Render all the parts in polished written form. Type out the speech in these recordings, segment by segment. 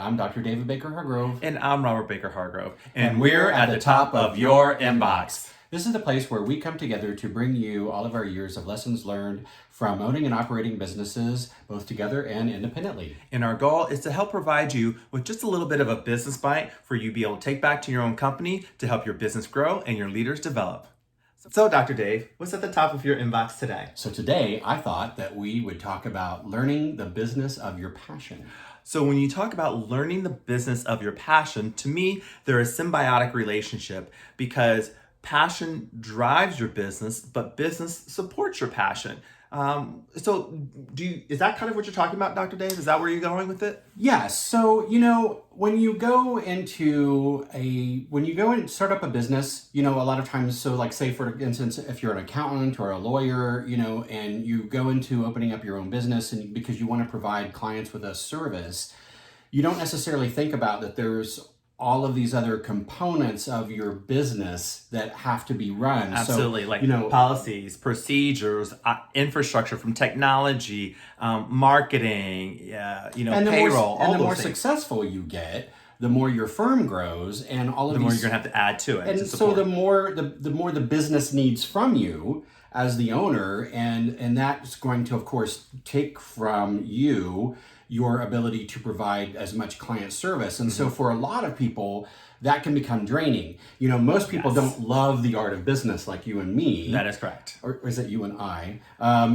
I'm Dr. David Baker Hargrove. And I'm Robert Baker Hargrove. And we're at the top of your inbox. This is the place where we come together to bring you all of our years of lessons learned from owning and operating businesses, both together and independently. And our goal is to help provide you with just a little bit of a business bite for you to be able to take back to your own company to help your business grow and your leaders develop. So, Dr. Dave, what's at the top of your inbox today? So today, I thought that we would talk about learning the business of your passion. So when you talk about learning the business of your passion, to me, they're a symbiotic relationship because passion drives your business, but business supports your passion. Is that kind of what you're talking about, Dr. Dave? Is that where you're going with it? Yes. So, when you go and start up a business, a lot of times, so like say for instance, if you're an accountant or a lawyer, and you go into opening up your own business and because you want to provide clients with a service, you don't necessarily think about that there's all of these other components of your business that have to be run. Absolutely, so, policies, procedures, infrastructure from technology, marketing, payroll, and the more successful you get, the more your firm grows, and all of the more you're gonna have to add to it. And so the more the business needs from you as the owner, and that's going to, of course, take from you your ability to provide as much client service. And so for a lot of people, that can become draining. Most people don't love the art of business like you and me. That is correct. Or is it you and I?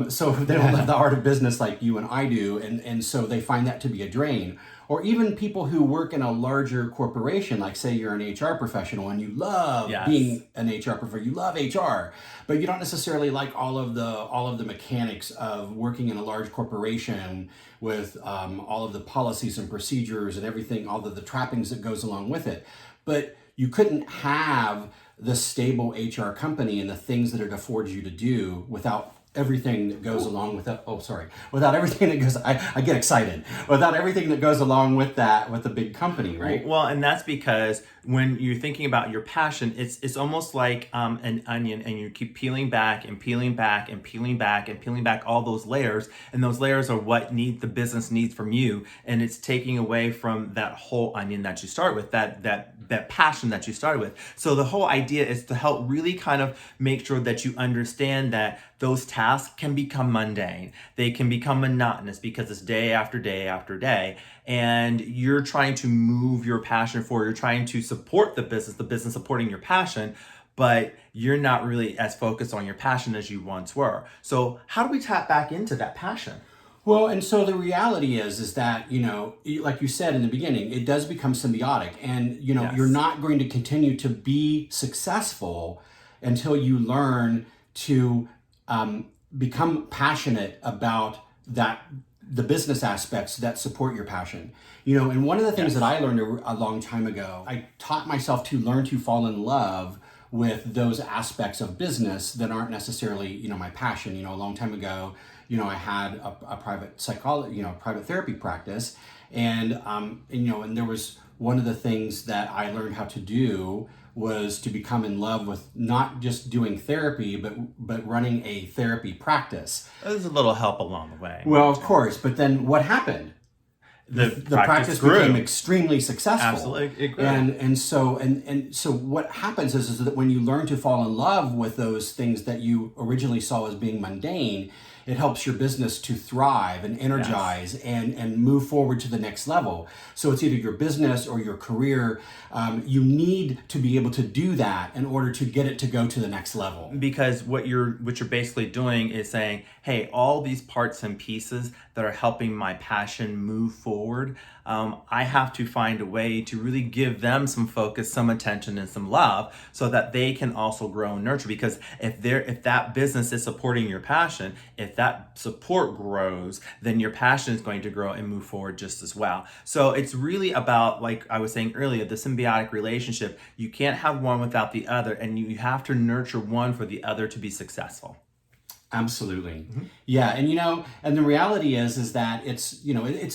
So they don't love the art of business like you and I do. And so they find that to be a drain. Or even people who work in a larger corporation, like say you're an HR professional and you love being an HR professional, you love HR, but you don't necessarily like all of the mechanics of working in a large corporation with all of the policies and procedures and everything, all of the trappings that goes along with it. But you couldn't have the stable HR company and the things that it affords you to do without everything that goes along with that. Without everything that goes, I get excited. Without everything that goes along with that, with a big company, right? Well, and that's because when you're thinking about your passion, it's almost like an onion, and you keep peeling back and peeling back and peeling back and peeling back all those layers, and those layers are what the business needs from you, and it's taking away from that whole onion that you start with, that passion that you started with. So the whole idea is to help really kind of make sure that you understand that those tasks can become mundane. They can become monotonous because it's day after day after day. And you're trying to move your passion forward. You're trying to support the business supporting your passion, but you're not really as focused on your passion as you once were. So how do we tap back into that passion? Well, and so the reality is that, like you said in the beginning, it does become symbiotic. And, you're not going to continue to be successful until you learn to become passionate about the business aspects that support your passion. And one of the things that I learned a long time ago, I taught myself to learn to fall in love with those aspects of business that aren't necessarily, my passion. A long time ago, I had a private psychology, private therapy practice. And there was one of the things that I learned how to do was to become in love with not just doing therapy, but running a therapy practice. There's a little help along the way. Well, of course, but then what happened? The practice became extremely successful. Absolutely, it grew. And so what happens is that when you learn to fall in love with those things that you originally saw as being mundane, it helps your business to thrive and energize and move forward to the next level. So it's either your business or your career. You need to be able to do that in order to get it to go to the next level. Because what you're basically doing is saying, hey, all these parts and pieces that are helping my passion move forward, I have to find a way to really give them some focus, some attention, and some love so that they can also grow and nurture. Because if that business is supporting your passion, if that support grows, then your passion is going to grow and move forward just as well. So it's really about, like I was saying earlier, the symbiotic relationship. You can't have one without the other, and you have to nurture one for the other to be successful. Absolutely. Mm-hmm. Yeah. And the reality is that it's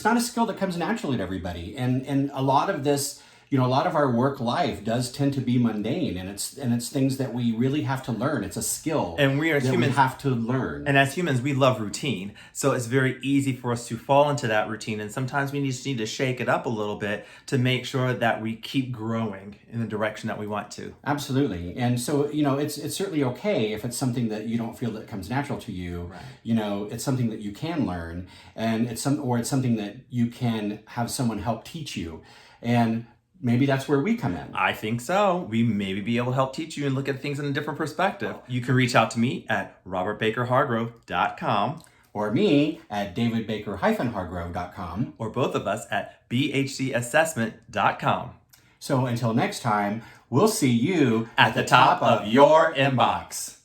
not a skill that comes naturally to everybody. And a lot of this you know, a lot of our work life does tend to be mundane, and it's things that we really have to learn. It's a skill, And we are that humans. we have to learn. And as humans, we love routine. So it's very easy for us to fall into that routine. And sometimes we just need to shake it up a little bit to make sure that we keep growing in the direction that we want to. Absolutely. And so, you know, it's certainly okay if it's something that you don't feel that comes natural to you. Right. You know, it's something that you can learn, and it's something that you can have someone help teach you. And maybe that's where we come in. I think so. We maybe be able to help teach you and look at things in a different perspective. You can reach out to me at robertbakerhargrove.com. Or me at davidbaker-hargrove.com. Or both of us at bhcassessment.com. So until next time, we'll see you At the top of your inbox.